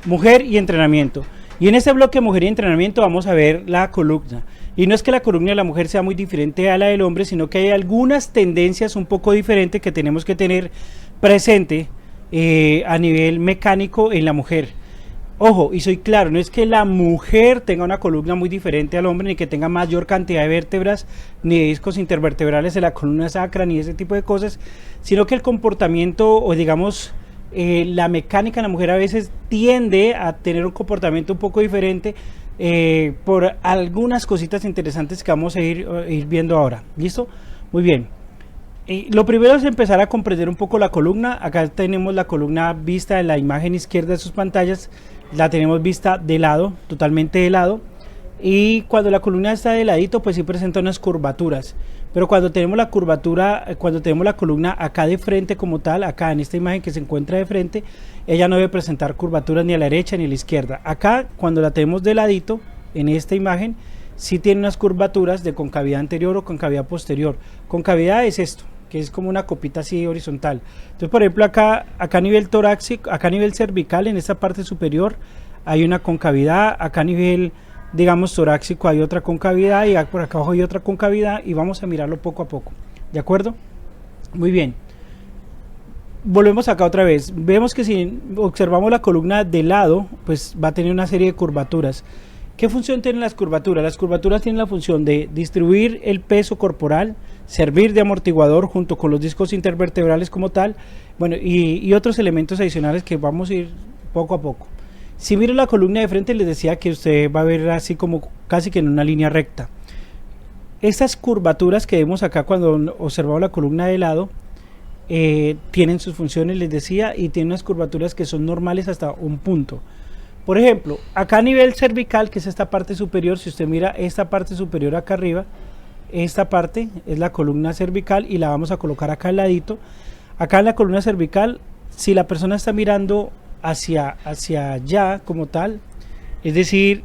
mujer y entrenamiento. Y en este bloque mujer y entrenamiento vamos a ver la columna. Y no es que la columna de la mujer sea muy diferente a la del hombre, sino que hay algunas tendencias un poco diferentes que tenemos que tener presente a nivel mecánico en la mujer. Ojo, y soy claro, no es que la mujer tenga una columna muy diferente al hombre, ni que tenga mayor cantidad de vértebras, ni de discos intervertebrales en la columna sacra, ni ese tipo de cosas, sino que el comportamiento, o digamos, la mecánica en la mujer a veces tiende a tener un comportamiento un poco diferente por algunas cositas interesantes que vamos a ir viendo ahora. ¿Listo? Muy bien. Lo primero es empezar a comprender un poco la columna. Acá tenemos la columna vista en la imagen izquierda de sus pantallas. La tenemos vista de lado, totalmente de lado. Y cuando la columna está de ladito, pues sí presenta unas curvaturas. Pero cuando tenemos la curvatura, cuando tenemos la columna acá de frente como tal, acá en esta imagen que se encuentra de frente, ella no debe presentar curvaturas ni a la derecha ni a la izquierda. Acá, cuando la tenemos de ladito, en esta imagen, sí tiene unas curvaturas de concavidad anterior o concavidad posterior. Concavidad es esto, que es como una copita así horizontal. Entonces, por ejemplo, acá a nivel torácico, acá a nivel cervical, en esta parte superior, hay una concavidad. Acá a nivel, digamos, torácico hay otra concavidad, y por acá abajo hay otra concavidad, y vamos a mirarlo poco a poco. ¿De acuerdo? Muy bien. Volvemos acá otra vez. Vemos que si observamos la columna de lado, pues va a tener una serie de curvaturas. ¿Qué función tienen las curvaturas? Las curvaturas tienen la función de distribuir el peso corporal, servir de amortiguador junto con los discos intervertebrales como tal, bueno, y otros elementos adicionales que vamos a ir poco a poco. Si miran la columna de frente, les decía que usted va a ver así como casi que en una línea recta. Estas curvaturas que vemos acá cuando observamos la columna de lado, tienen sus funciones, les decía, y tienen unas curvaturas que son normales hasta un punto. Por ejemplo, acá a nivel cervical, que es esta parte superior, si usted mira esta parte superior acá arriba, esta parte es la columna cervical y la vamos a colocar acá al ladito. Acá en la columna cervical, si la persona está mirando hacia allá como tal, es decir,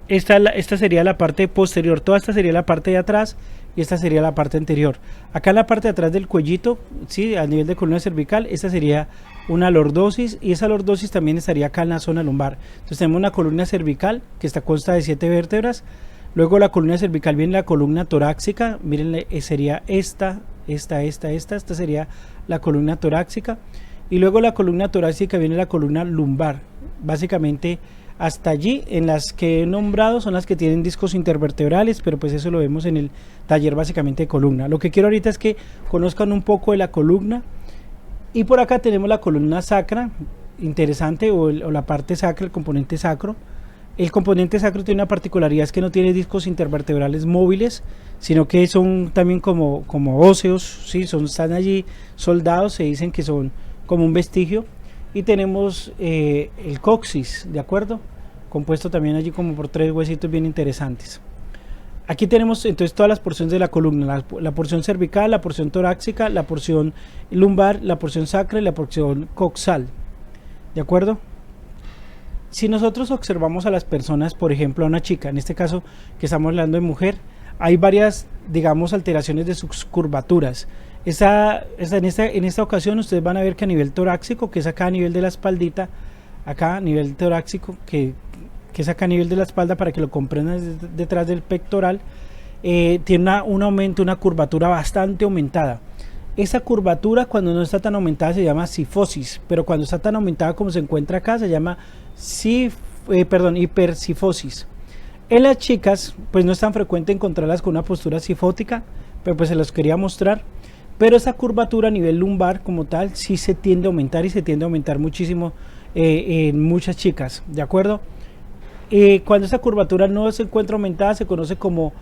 esta sería la parte posterior, toda esta sería la parte de atrás y esta sería la parte anterior. Acá en la parte de atrás del cuellito, ¿sí? A nivel de columna cervical, esta sería una lordosis, y esa lordosis también estaría acá en la zona lumbar. Entonces tenemos una columna cervical que consta de 7 vértebras. Luego la columna cervical viene la columna torácica, miren, sería esta sería la columna torácica, y luego la columna torácica viene la columna lumbar. Básicamente hasta allí, en las que he nombrado son las que tienen discos intervertebrales, pero pues eso lo vemos en el taller básicamente de columna. Lo que quiero ahorita es que conozcan un poco de la columna. Y por acá tenemos la columna sacra, interesante, o la parte sacra, el componente sacro. El componente sacro tiene una particularidad, es que no tiene discos intervertebrales móviles, sino que son también como óseos, ¿sí? Están allí soldados, se dicen que son como un vestigio. Y tenemos el coxis, ¿de acuerdo? Compuesto también allí como por 3 huesitos bien interesantes. Aquí tenemos entonces todas las porciones de la columna, la porción cervical, la porción torácica, la porción lumbar, la porción sacra y la porción coxal. ¿De acuerdo? Si nosotros observamos a las personas, por ejemplo a una chica, en este caso que estamos hablando de mujer, hay varias, digamos, alteraciones de sus curvaturas. En esta ocasión ustedes van a ver que a nivel torácico, que es acá a nivel de la espaldita, acá a nivel torácico, que es acá a nivel de la espalda, para que lo comprendan, detrás del pectoral, tiene un aumento, una curvatura bastante aumentada. Esa curvatura, cuando no está tan aumentada, se llama cifosis, pero cuando está tan aumentada como se encuentra acá, se llama hipercifosis. En las chicas, pues no es tan frecuente encontrarlas con una postura cifótica, pero pues se los quería mostrar. Pero esa curvatura a nivel lumbar como tal sí se tiende a aumentar, y se tiende a aumentar muchísimo en muchas chicas, ¿de acuerdo? Cuando esa curvatura no se encuentra aumentada, se conoce como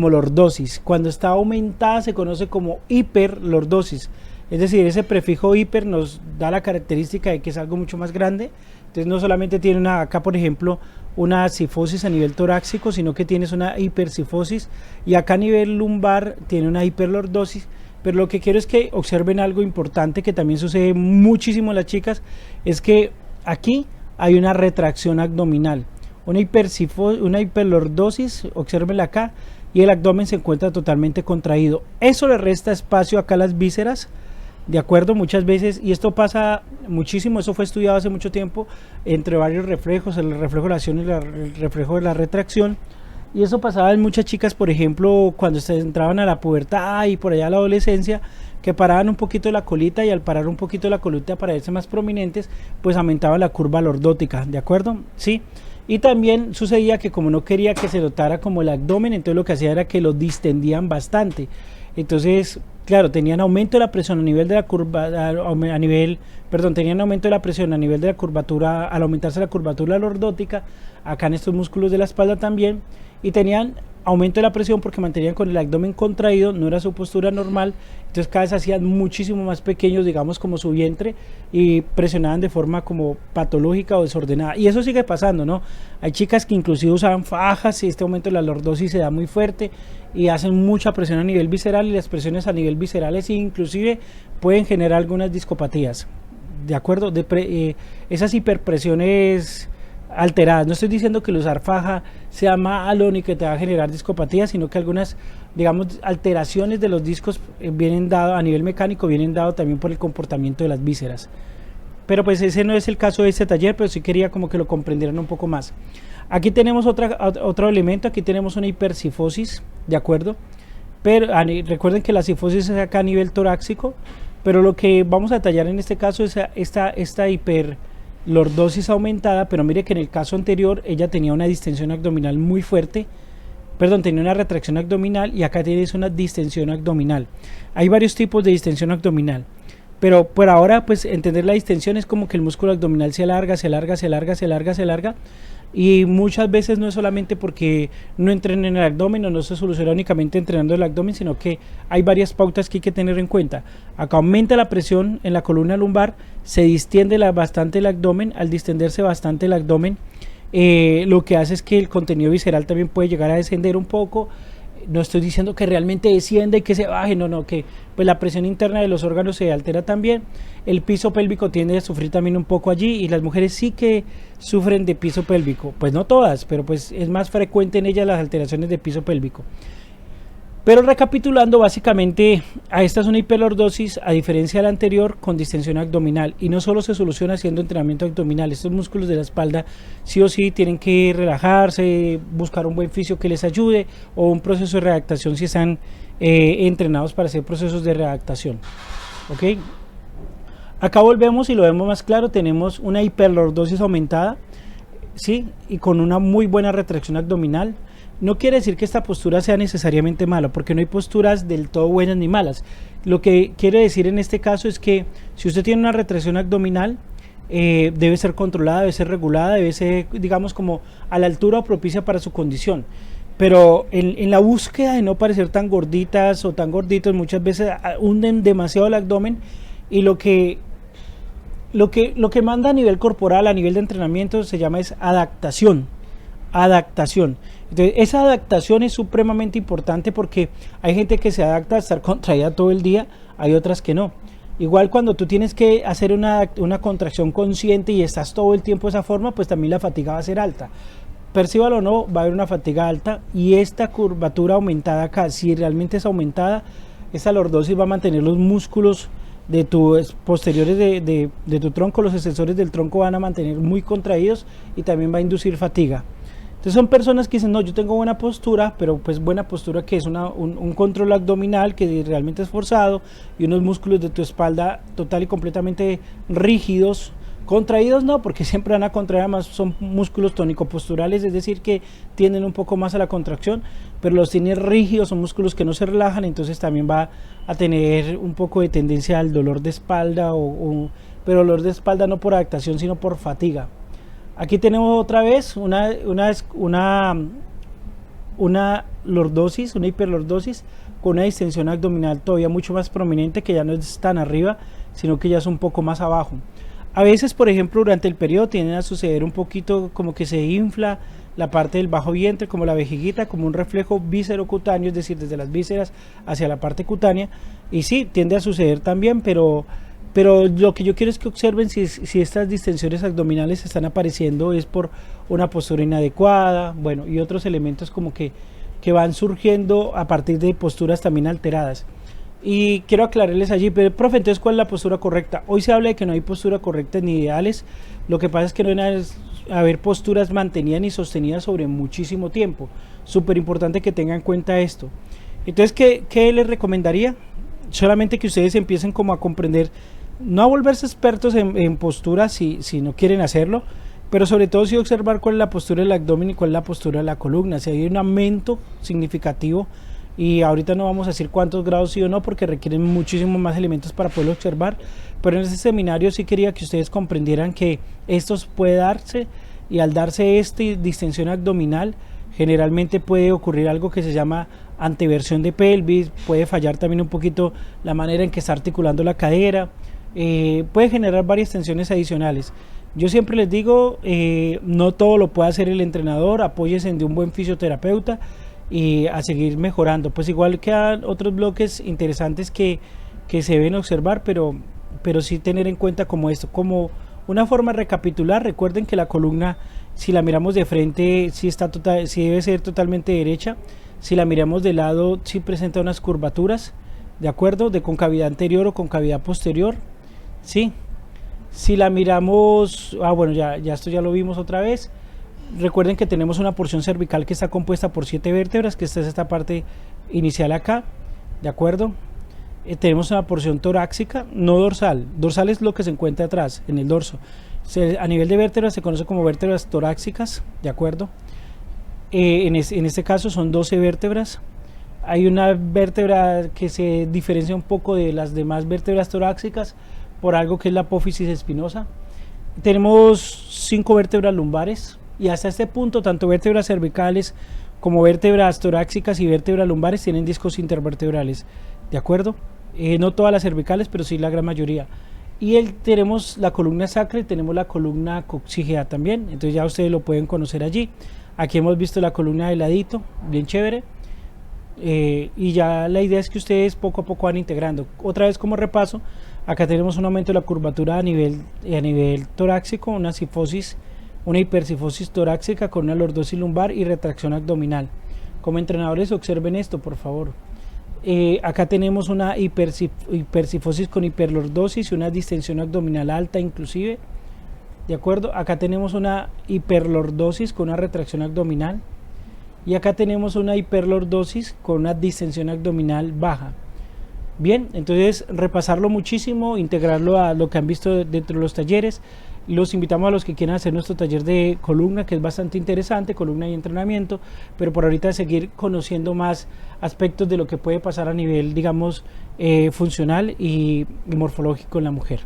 lordosis. Cuando está aumentada, se conoce como hiperlordosis. Es decir, ese prefijo hiper nos da la característica de que es algo mucho más grande. Entonces no solamente tiene acá por ejemplo una cifosis a nivel torácico, sino que tienes una hipercifosis, y acá a nivel lumbar tiene una hiperlordosis. Pero lo que quiero es que observen algo importante que también sucede muchísimo en las chicas, es que aquí hay una retracción abdominal, una hiperlordosis, observenla acá, y el abdomen se encuentra totalmente contraído. Eso le resta espacio acá a las vísceras De acuerdo, muchas veces, y esto pasa muchísimo, eso fue estudiado hace mucho tiempo, entre varios reflejos, el reflejo de la acción y el reflejo de la retracción, y eso pasaba en muchas chicas, por ejemplo, cuando se entraban a la pubertad y por allá a la adolescencia, que paraban un poquito la colita y al parar un poquito la colita para verse más prominentes, pues aumentaba la curva lordótica, ¿de acuerdo? Sí. Y también sucedía que como no quería que se notara como el abdomen, entonces lo que hacía era que lo distendían bastante. Entonces, claro, tenían aumento de la presión a nivel de la curva, a nivel, perdón, tenían aumento de la presión a nivel de la curvatura, al aumentarse la curvatura lordótica, acá en estos músculos de la espalda también, y tenían aumento de la presión porque mantenían con el abdomen contraído, no era su postura normal, entonces cada vez hacían muchísimo más pequeños, digamos, como su vientre, y presionaban de forma como patológica o desordenada, y eso sigue pasando, ¿no? Hay chicas que inclusive usaban fajas y este aumento de la lordosis se da muy fuerte y hacen mucha presión a nivel visceral, y las presiones a nivel viscerales inclusive pueden generar algunas discopatías, ¿de acuerdo? Esas hiperpresiones alteradas. No estoy diciendo que el usar faja sea malo ni que te va a generar discopatía, sino que algunas, digamos, alteraciones de los discos vienen dado a nivel mecánico, vienen dado también por el comportamiento de las vísceras. Pero pues ese no es el caso de este taller, pero sí quería como que lo comprendieran un poco más. Aquí tenemos otro elemento, aquí tenemos una hipercifosis, ¿de acuerdo? Pero recuerden que la cifosis es acá a nivel torácico, pero lo que vamos a detallar en este caso es esta hiperlordosis aumentada, pero mire que en el caso anterior ella tenía una distensión abdominal muy fuerte, perdón, tenía una retracción abdominal y acá tienes una distensión abdominal. Hay varios tipos de distensión abdominal, pero por ahora pues entender la distensión es como que el músculo abdominal se alarga, se alarga, se alarga, se alarga, se alarga, y muchas veces no es solamente porque no entrenen el abdomen o no se soluciona únicamente entrenando el abdomen, sino que hay varias pautas que hay que tener en cuenta. Acá aumenta la presión en la columna lumbar, se distiende bastante el abdomen. Al distenderse bastante el abdomen, lo que hace es que el contenido visceral también puede llegar a descender un poco. No estoy diciendo que realmente descienda y que se baje, no, que pues la presión interna de los órganos se altera también. El piso pélvico tiende a sufrir también un poco allí, y las mujeres sí que sufren de piso pélvico, pues no todas, pero pues es más frecuente en ellas las alteraciones de piso pélvico. Pero recapitulando, básicamente a esta es una hiperlordosis a diferencia de la anterior con distensión abdominal, y no solo se soluciona haciendo entrenamiento abdominal. Estos músculos de la espalda sí o sí tienen que relajarse, buscar un buen fisio que les ayude o un proceso de readaptación si están entrenados para hacer procesos de readaptación. ¿Ok? Acá volvemos y lo vemos más claro, tenemos una hiperlordosis aumentada, ¿sí? Y con una muy buena retracción abdominal. No quiere decir que esta postura sea necesariamente mala, porque no hay posturas del todo buenas ni malas. Lo que quiere decir en este caso es que si usted tiene una retracción abdominal, debe ser controlada, debe ser regulada, debe ser, digamos, como a la altura o propicia para su condición. Pero en la búsqueda de no parecer tan gorditas o tan gorditos, muchas veces hunden demasiado el abdomen, y lo que manda a nivel corporal, a nivel de entrenamiento, se llama es adaptación. Entonces esa adaptación es supremamente importante, porque hay gente que se adapta a estar contraída todo el día, hay otras que no. Igual cuando tú tienes que hacer una contracción consciente y estás todo el tiempo de esa forma, pues también la fatiga va a ser alta. Percíbalo o no, va a haber una fatiga alta, y esta curvatura aumentada acá, si realmente es aumentada, esa lordosis va a mantener los músculos de tus posteriores de tu tronco, los extensores del tronco van a mantener muy contraídos, y también va a inducir fatiga. Entonces son personas que dicen, no, yo tengo buena postura, pero pues buena postura que es un control abdominal que realmente es forzado, y unos músculos de tu espalda total y completamente rígidos. Contraídos no, porque siempre van a contraer, más son músculos tónico-posturales, es decir, que tienden un poco más a la contracción, pero los tiene rígidos, son músculos que no se relajan, entonces también va a tener un poco de tendencia al dolor de espalda, pero dolor de espalda no por adaptación, sino por fatiga. Aquí tenemos otra vez una lordosis, una hiperlordosis con una distensión abdominal todavía mucho más prominente, que ya no es tan arriba, sino que ya es un poco más abajo. A veces, por ejemplo, durante el periodo tienden a suceder un poquito como que se infla la parte del bajo vientre, como la vejiguita, como un reflejo viscerocutáneo, es decir, desde las vísceras hacia la parte cutánea, y sí, tiende a suceder también, pero lo que yo quiero es que observen si estas distensiones abdominales están apareciendo es por una postura inadecuada, bueno, y otros elementos como que van surgiendo a partir de posturas también alteradas. Y quiero aclararles allí, pero profe, entonces ¿cuál es la postura correcta? Hoy se habla de que no hay postura correcta ni ideales, lo que pasa es que no hay haber posturas mantenidas ni sostenidas sobre muchísimo tiempo. Súper importante que tengan en cuenta esto. Entonces, ¿qué les recomendaría? Solamente que ustedes empiecen como a comprender, no a volverse expertos en posturas si no quieren hacerlo, pero sobre todo sí observar cuál es la postura del abdomen y cuál es la postura de la columna, si hay un aumento significativo, y ahorita no vamos a decir cuántos grados sí o no porque requieren muchísimos más elementos para poderlo observar, pero en este seminario sí quería que ustedes comprendieran que esto puede darse, y al darse esta distensión abdominal generalmente puede ocurrir algo que se llama anteversión de pelvis, puede fallar también un poquito la manera en que está articulando la cadera, puede generar varias tensiones adicionales. Yo siempre les digo, no todo lo puede hacer el entrenador, apóyense de un buen fisioterapeuta y a seguir mejorando. Pues igual quedan otros bloques interesantes que se deben observar, pero sí tener en cuenta como esto, como una forma de recapitular. Recuerden que la columna, si la miramos de frente, sí debe ser totalmente derecha. Si la miramos de lado, sí presenta unas curvaturas, ¿de acuerdo? De concavidad anterior o concavidad posterior, ¿sí? Si la miramos, bueno, ya esto ya lo vimos otra vez. Recuerden que tenemos una porción cervical que está compuesta por 7 vértebras, que esta es esta parte inicial acá, ¿de acuerdo? Tenemos una porción torácica, no dorsal. Dorsal es lo que se encuentra atrás, en el dorso. A nivel de vértebras se conoce como vértebras torácicas, ¿de acuerdo? En este caso son 12 vértebras. Hay una vértebra que se diferencia un poco de las demás vértebras torácicas por algo que es la apófisis espinosa. Tenemos 5 vértebras lumbares, y hasta este punto tanto vértebras cervicales como vértebras torácicas y vértebras lumbares tienen discos intervertebrales, ¿de acuerdo? No todas las cervicales, pero sí la gran mayoría. Y tenemos la columna sacra y tenemos la columna coxígea también, entonces ya ustedes lo pueden conocer allí. Aquí hemos visto la columna de ladito, bien chévere. Y ya la idea es que ustedes poco a poco van integrando. Otra vez como repaso, acá tenemos un aumento de la curvatura a nivel torácico, una hipercifosis torácica con una lordosis lumbar y retracción abdominal. Como entrenadores observen esto, por favor. Acá tenemos una hipercifosis con hiperlordosis y una distensión abdominal alta inclusive, ¿de acuerdo? Acá tenemos una hiperlordosis con una retracción abdominal, y acá tenemos una hiperlordosis con una distensión abdominal baja. Bien, entonces repasarlo muchísimo, integrarlo a lo que han visto dentro de los talleres. Los invitamos a los que quieran hacer nuestro taller de columna, que es bastante interesante, columna y entrenamiento, pero por ahorita seguir conociendo más aspectos de lo que puede pasar a nivel, digamos, funcional y morfológico en la mujer.